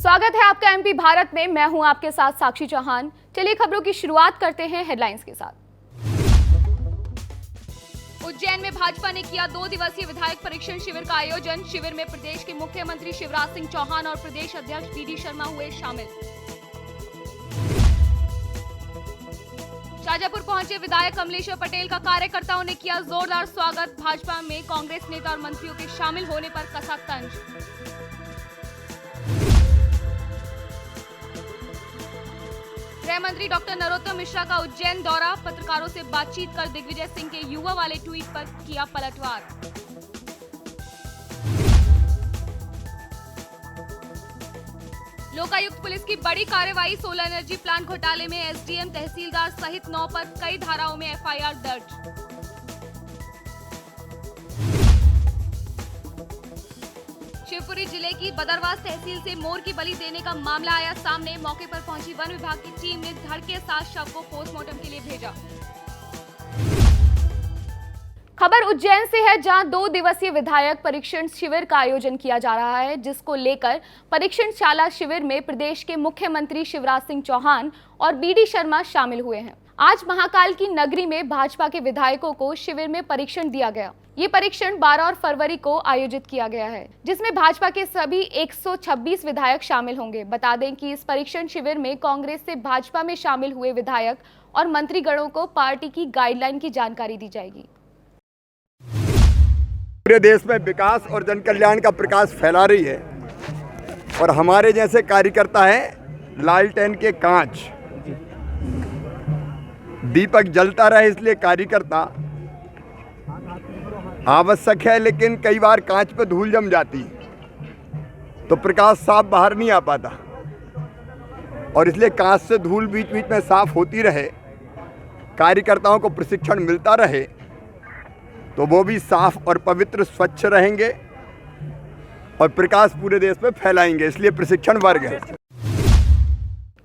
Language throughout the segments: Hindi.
स्वागत है आपका एमपी भारत में। मैं हूं आपके साथ साक्षी चौहान। चलिए खबरों की शुरुआत करते हैं हेडलाइंस के साथ। उज्जैन में भाजपा ने किया 2 दिवसीय विधायक परीक्षण शिविर का आयोजन। शिविर में प्रदेश के मुख्यमंत्री शिवराज सिंह चौहान और प्रदेश अध्यक्ष बीडी शर्मा हुए शामिल। शाजापुर पहुंचे विधायक कमलेश्वर पटेल का कार्यकर्ताओं ने किया जोरदार स्वागत। भाजपा में कांग्रेस नेता और मंत्रियों के शामिल होने पर कसा तंज। गृह मंत्री डॉक्टर नरोत्तम मिश्रा का उज्जैन दौरा। पत्रकारों से बातचीत कर दिग्विजय सिंह के युवा वाले ट्वीट पर किया पलटवार। लोकायुक्त पुलिस की बड़ी कार्रवाई। सोलर एनर्जी प्लांट घोटाले में एसडीएम तहसीलदार सहित 9 पर कई धाराओं में एफआईआर दर्ज। शिवपुरी जिले की बदरवास तहसील से मोर की बलि देने का मामला आया सामने। मौके पर पहुंची वन विभाग की टीम ने धड़ के साथ शव को पोस्टमार्टम के लिए भेजा। खबर उज्जैन से है, जहां 2 दिवसीय विधायक परीक्षण शिविर का आयोजन किया जा रहा है, जिसको लेकर परीक्षणशाला शिविर में प्रदेश के मुख्यमंत्री शिवराज सिंह चौहान और बीडी शर्मा शामिल हुए हैं। आज महाकाल की नगरी में भाजपा के विधायकों को शिविर में परीक्षण दिया गया। ये परीक्षण 12 फरवरी को आयोजित किया गया है, जिसमें भाजपा के सभी 126 विधायक शामिल होंगे। बता दें कि इस परीक्षण शिविर में कांग्रेस से भाजपा में शामिल हुए विधायक और मंत्रीगणों को पार्टी की गाइडलाइन की जानकारी दी जाएगी। पूरे देश में विकास और जन कल्याण का प्रकाश फैला रही है और हमारे जैसे कार्यकर्ता हैं लालटेन के कांच। दीपक जलता रहे इसलिए कार्यकर्ता आवश्यक है, लेकिन कई बार कांच पे धूल जम जाती तो प्रकाश साफ बाहर नहीं आ पाता और इसलिए कांच से धूल बीच बीच में साफ होती रहे, कार्यकर्ताओं को प्रशिक्षण मिलता रहे तो वो भी साफ और पवित्र स्वच्छ रहेंगे और प्रकाश पूरे देश में फैलाएंगे, इसलिए प्रशिक्षण वर्ग है।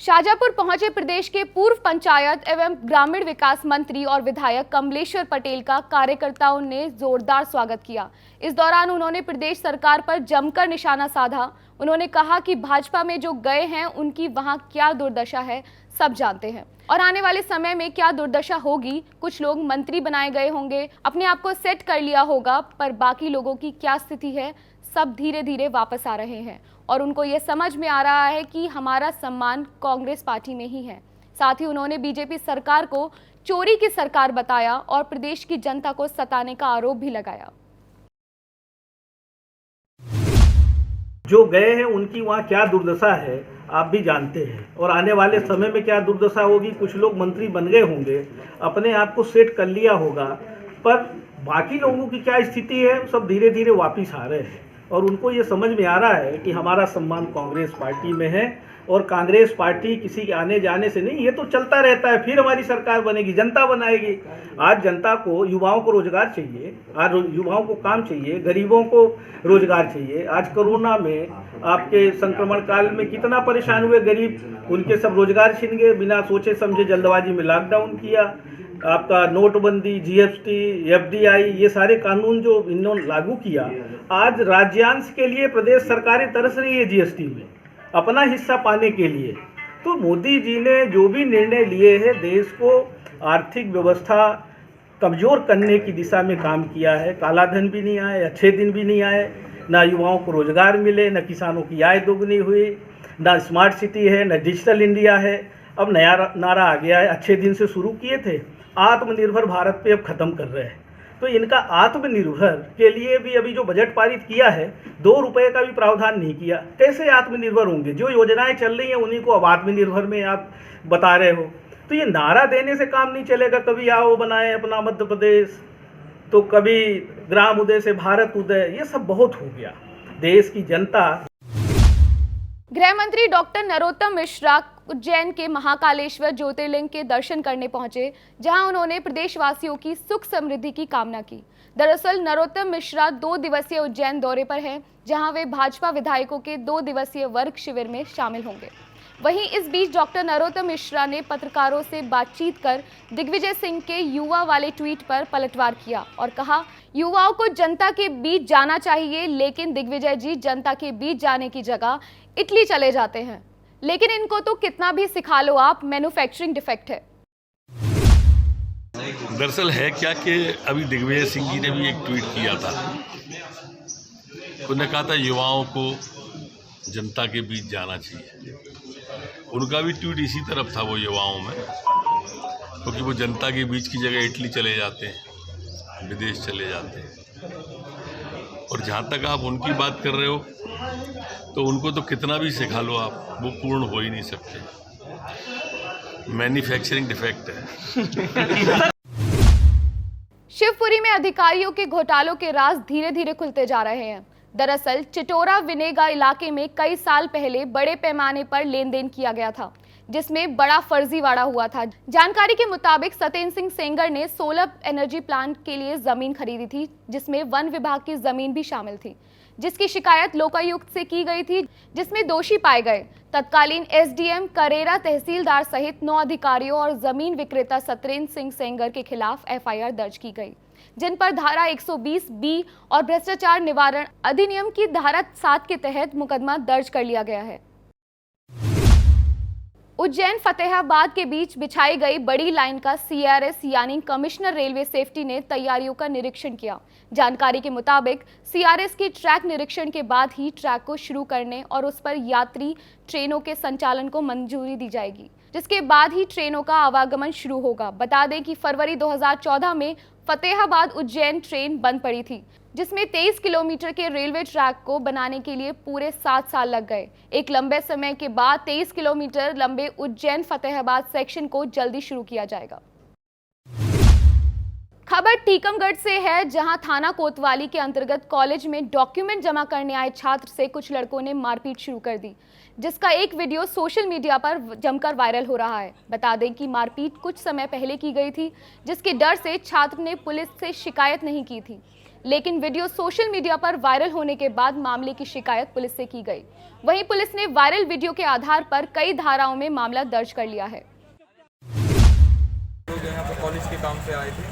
शाजापुर पहुंचे प्रदेश के पूर्व पंचायत एवं ग्रामीण विकास मंत्री और विधायक कमलेश्वर पटेल का कार्यकर्ताओं ने जोरदार स्वागत किया। इस दौरान उन्होंने प्रदेश सरकार पर जमकर निशाना साधा। उन्होंने कहा कि भाजपा में जो गए हैं उनकी वहां क्या दुर्दशा है सब जानते हैं और आने वाले समय में क्या दुर्दशा होगी। कुछ लोग मंत्री बनाए गए होंगे, अपने आप को सेट कर लिया होगा, पर बाकी लोगों की क्या स्थिति है सब धीरे धीरे वापस आ रहे हैं और उनको ये समझ में आ रहा है कि हमारा सम्मान कांग्रेस पार्टी में ही है। साथ ही उन्होंने बीजेपी सरकार को चोरी की सरकार बताया और प्रदेश की जनता को सताने का आरोप भी लगाया। जो गए हैं उनकी वहाँ क्या दुर्दशा है आप भी जानते हैं और आने वाले समय में क्या दुर्दशा होगी। कुछ लोग मंत्री बन गए होंगे, अपने आप को सेट कर लिया होगा, पर बाकी लोगों की क्या स्थिति है सब धीरे धीरे वापस आ रहे हैं और उनको ये समझ में आ रहा है कि हमारा सम्मान कांग्रेस पार्टी में है और कांग्रेस पार्टी किसी के आने जाने से नहीं, ये तो चलता रहता है। फिर हमारी सरकार बनेगी, जनता बनाएगी। आज जनता को, युवाओं को रोजगार चाहिए, आज युवाओं को काम चाहिए, गरीबों को रोजगार चाहिए। आज कोरोना में आपके संक्रमण काल में कितना परेशान हुए गरीब, उनके सब रोजगार छिन गए। बिना सोचे समझे जल्दबाजी में लॉकडाउन किया, आपका नोटबंदी, जीएसटी, एफडीआई, ये सारे कानून जो इन्होंने लागू किया, आज राज्यांश के लिए प्रदेश सरकारें तरस रही है जीएसटी में अपना हिस्सा पाने के लिए। तो मोदी जी ने जो भी निर्णय लिए हैं, देश को आर्थिक व्यवस्था कमज़ोर करने की दिशा में काम किया है। काला धन भी नहीं आए, अच्छे दिन भी नहीं आए, ना युवाओं को रोजगार मिले, ना किसानों की आय दोगुनी हुई, ना स्मार्ट सिटी है, ना डिजिटल इंडिया है। अब नया नारा आ गया है, अच्छे दिन से शुरू किए थे, आत्मनिर्भर भारत पे अब ख़त्म कर रहे हैं। तो इनका आत्मनिर्भर के लिए भी अभी जो बजट पारित किया है, 2 रुपये का भी प्रावधान नहीं किया। कैसे आत्मनिर्भर होंगे? जो योजनाएं चल रही हैं उन्हीं को अब आत्मनिर्भर में आप बता रहे हो। तो ये नारा देने से काम नहीं चलेगा। कभी आओ बनाए अपना मध्य प्रदेश, तो कभी ग्राम उदय से भारत उदय, ये सब बहुत हो गया। देश की जनता। गृह मंत्री डॉक्टर नरोत्तम मिश्रा उज्जैन के महाकालेश्वर ज्योतिर्लिंग के दर्शन करने पहुंचे, जहां उन्होंने प्रदेशवासियों की सुख समृद्धि की कामना की। दरअसल नरोत्तम मिश्रा 2 दिवसीय उज्जैन दौरे पर हैं, जहां वे भाजपा विधायकों के 2 दिवसीय वर्ग शिविर में शामिल होंगे। वहीं इस बीच डॉक्टर नरोत्तम मिश्रा ने पत्रकारों से बातचीत कर दिग्विजय सिंह के युवा वाले ट्वीट पर पलटवार किया और कहा, युवाओं को जनता के बीच जाना चाहिए, लेकिन दिग्विजय जी जनता के बीच जाने की जगह इटली चले जाते हैं, लेकिन इनको तो कितना भी सिखा लो आप, मैन्युफैक्चरिंग डिफेक्ट है। दरअसल है क्या कि अभी दिग्विजय सिंह जी ने भी एक ट्वीट किया था। उन्होंने कहा था युवाओं को जनता के बीच जाना चाहिए। उनका भी ट्वीट इसी तरफ था, वो युवाओं में, क्योंकि वो जनता के बीच की जगह इटली चले जाते हैं, विदेश चले जाते हैं। और जहाँ तक आप उनकी बात कर रहे हो, तो उनको तो कितना भी सिखा लो आप, वो पूर्ण हो ही नहीं सकते। मैन्युफैक्चरिंग डिफेक्ट है। शिवपुरी में अधिकारियों के घोटालों के राज धीरे धीरे खुलते जा रहे हैं। दरअसल चिटोरा विनेगा इलाके में कई साल पहले बड़े पैमाने पर लेन देन किया गया था, जिसमें बड़ा फर्जीवाड़ा हुआ था। जानकारी के मुताबिक सत्येंद्र सिंह सेंगर ने सोलर एनर्जी प्लांट के लिए जमीन खरीदी थी, जिसमें वन विभाग की जमीन भी शामिल थी, जिसकी शिकायत लोकायुक्त से की गई थी, जिसमें दोषी पाए गए। तत्कालीन एसडीएम करेरा, तहसीलदार सहित 9 अधिकारियों और जमीन विक्रेता सत्येंद्र सिंह सेंगर के खिलाफ एफआईआर दर्ज की गई, जिन पर धारा 120B और भ्रष्टाचार निवारण अधिनियम की धारा 7 के तहत मुकदमा दर्ज कर लिया गया है। उज्जैन फतेहाबाद के बीच बिछाई गई बड़ी लाइन का सीआरएस यानी कमिश्नर रेलवे सेफ्टी ने तैयारियों का निरीक्षण किया। जानकारी के मुताबिक सीआरएस की ट्रैक निरीक्षण के बाद ही ट्रैक को शुरू करने और उस पर यात्री ट्रेनों के संचालन को मंजूरी दी जाएगी, जिसके बाद ही ट्रेनों का आवागमन शुरू होगा। बता दें कि फरवरी 2014 में फतेहाबाद उज्जैन ट्रेन बंद पड़ी थी, जिसमें 23 किलोमीटर के रेलवे ट्रैक को बनाने के लिए पूरे 7 साल लग गए। एक लंबे समय के बाद 23 किलोमीटर लंबे उज्जैन फतेहाबाद सेक्शन को जल्दी शुरू किया जाएगा। खबर टीकमगढ़ से है, जहां थाना कोतवाली के अंतर्गत कॉलेज में डॉक्यूमेंट जमा करने आए छात्र से कुछ लड़कों ने मारपीट शुरू कर दी, जिसका एक वीडियो सोशल मीडिया पर जमकर वायरल हो रहा है। बता दें कि मारपीट कुछ समय पहले की गई थी, जिसके डर से छात्र ने पुलिस से शिकायत नहीं की थी, लेकिन वीडियो सोशल मीडिया पर वायरल होने के बाद मामले की शिकायत पुलिस से की गई। वहीं पुलिस ने वायरल वीडियो के आधार पर कई धाराओं में मामला दर्ज कर लिया है। लोग यहाँ पर कॉलेज के काम से आए थे,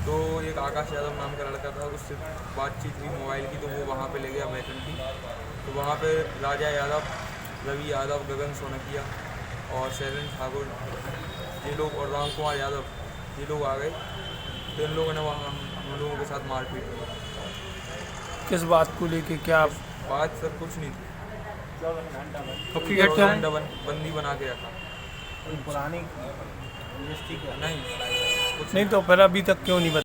तो एक आकाश यादव नाम का लड़का था, उससे बातचीत हुई मोबाइल की, तो वो वहाँ पे ले गया वैकेंसी। तो वहाँ पे राजा यादव, रवि यादव, गगन सोनकिया और शैलेंद्र ठाकुर, ये लोग, और राम कुमार यादव, ये लोग आ गए। तो इन लोगों ने वहाँ हम लोगों के साथ मारपीट की। किस बात को लेके? क्या बात सर कुछ नहीं थी, बंदी बना के रखा। पुरानी नहीं कुछ नहीं, तो फिर अभी तक क्यों नहीं बता?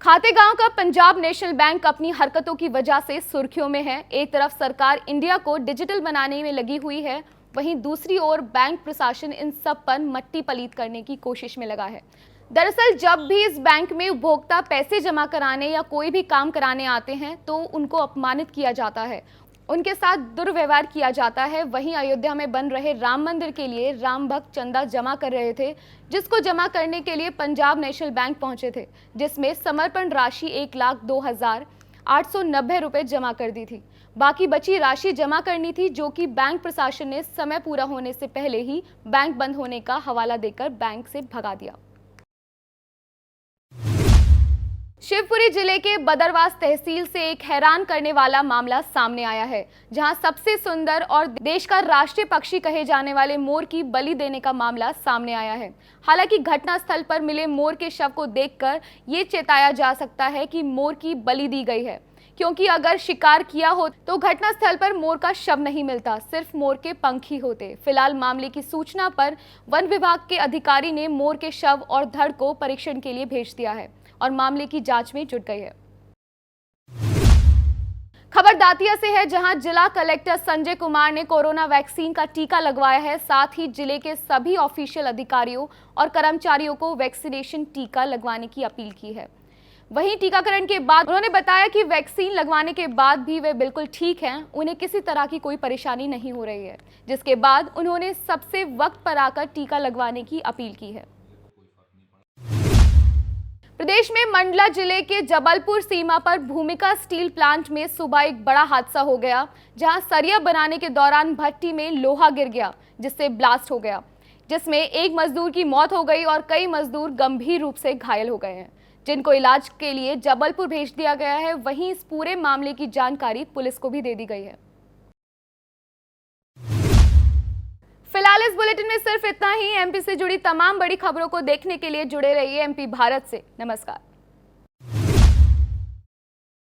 खातेगांव का पंजाब नेशनल बैंक अपनी हरकतों की वजह से सुर्खियों में है। एक तरफ सरकार इंडिया को डिजिटल बनाने में लगी हुई है, वहीं दूसरी ओर बैंक प्रशासन इन सब पर मट्टी पलीत करने की कोशिश में लगा है। दरअसल जब भी इस बैंक में उपभोक्ता पैसे जमा कराने या कोई भी काम कराने आते हैं, तो उनको अपमानित किया जाता है, उनके साथ दुर्व्यवहार किया जाता है। वहीं अयोध्या में बन रहे राम मंदिर के लिए राम भक्त चंदा जमा कर रहे थे, जिसको जमा करने के लिए पंजाब नेशनल बैंक पहुंचे थे, जिसमें समर्पण राशि 1,02,890 रुपये जमा कर दी थी। बाकी बची राशि जमा करनी थी, जो कि बैंक प्रशासन ने समय पूरा होने से पहले ही बैंक बंद होने का हवाला देकर बैंक से भगा दिया। शिवपुरी जिले के बदरवास तहसील से एक हैरान करने वाला मामला सामने आया है, जहां सबसे सुंदर और देश का राष्ट्रीय पक्षी कहे जाने वाले मोर की बलि देने का मामला सामने आया है। हालांकि घटनास्थल पर मिले मोर के शव को देखकर ये चेताया जा सकता है कि मोर की बलि दी गई है, क्योंकि अगर शिकार किया हो तो घटनास्थल पर मोर का शव नहीं मिलता, सिर्फ मोर के पंख ही होते। फिलहाल मामले की सूचना पर वन विभाग के अधिकारी ने मोर के शव और धड़ को परीक्षण के लिए भेज दिया है और मामले की जांच में जुट गई है। खबर दातिया से है, जहां जिला कलेक्टर संजय कुमार ने कोरोना वैक्सीन का टीका लगवाया है। साथ ही जिले के सभी ऑफिशियल अधिकारियों और कर्मचारियों को वैक्सीनेशन टीका लगवाने की अपील की है। वहीं टीकाकरण के बाद उन्होंने बताया कि वैक्सीन लगवाने के बाद भी वे बिल्कुल ठीक हैं, उन्हें किसी तरह की कोई परेशानी नहीं हो रही है, जिसके बाद उन्होंने सबसे वक्त पर आकर टीका लगवाने की अपील की है। प्रदेश में मंडला जिले के जबलपुर सीमा पर भूमिका स्टील प्लांट में सुबह एक बड़ा हादसा हो गया, जहां सरिया बनाने के दौरान भट्टी में लोहा गिर गया, जिससे ब्लास्ट हो गया, जिसमें एक मजदूर की मौत हो गई और कई मजदूर गंभीर रूप से घायल हो गए हैं, जिनको इलाज के लिए जबलपुर भेज दिया गया है। वहीं इस पूरे मामले की जानकारी पुलिस को भी दे दी गई है। फिलहाल इस बुलेटिन में सिर्फ इतना ही। एमपी से जुड़ी तमाम बड़ी खबरों को देखने के लिए जुड़े रहिए एमपी भारत से। नमस्कार।